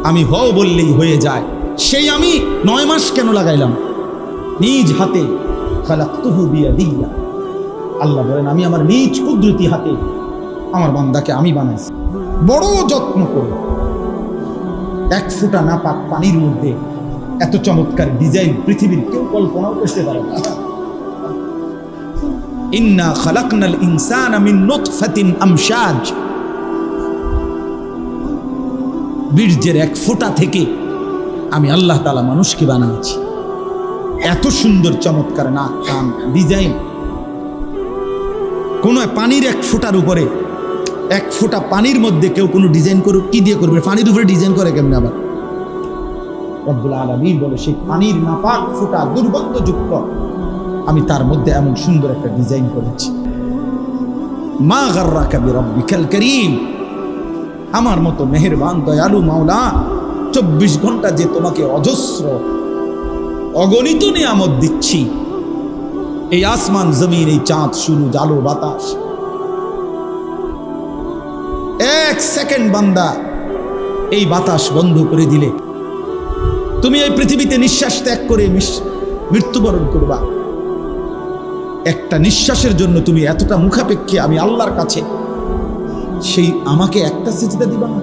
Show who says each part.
Speaker 1: আমি হও বললেই হয়ে যায়। সেই আমি 9 মাস কেন লাগাইলাম? নিজ হাতে খালাকতুহু বিয়াদিয়া, আল্লাহ বলেন আমি আমার নিজ কুদরতি হাতে আমার বান্দাকে আমি বানাইছি। বড় যত্ন করে 1 ফোঁটা নাপাক পানির মধ্যে এত চমৎকার ডিজাইন পৃথিবীর কেউ কল্পনাও করতে পারে না। ইন্না খালাকনাল ইনসানা মিন নুতফাতিন আমশাজ, বীর্যের 1 ফোঁটা থেকে আমি আল্লাহ তাআলা মানুষকে বানিয়েছি। এত সুন্দর চমৎকার নাক কান ডিজাইন। কোন পানির 1 ফোঁটার উপরে 1 ফোঁটা পানির মধ্যে কেউ কোনো ডিজাইন করুক, কি দিয়ে করবে? পানির উপরে ডিজাইন করে কেমনে? আবার রব্বুল আলামিন বলে সেই পানির নাপাক ফোঁটা দুর্গন্ধযুক্ত আমি তার মধ্যে এমন সুন্দর একটা ডিজাইন করেছি। মা গাররাকা বিরাব্বিকাল কারীম, আমার মতো মেহেরবান দয়ালু মাওলা 24 ঘন্টা যে তোমাকে অজস্র অগণিত নিয়ামত দিচ্ছি, এই আসমান জমিন, এই চাঁদ সূরজ আলো বাতাস, 1 সেকেন্ড বান্দা এই বাতাস বন্ধ করে দিলে তুমি এই পৃথিবীতে নিঃশ্বাস ত্যাগ করে মৃত্যুবরণ করবা। একটা নিঃশ্বাসের জন্য তুমি এতটা মুখাপেক্ষী আমি আল্লাহর কাছে, সেই আমাকে একটা সিজদা দিবা না?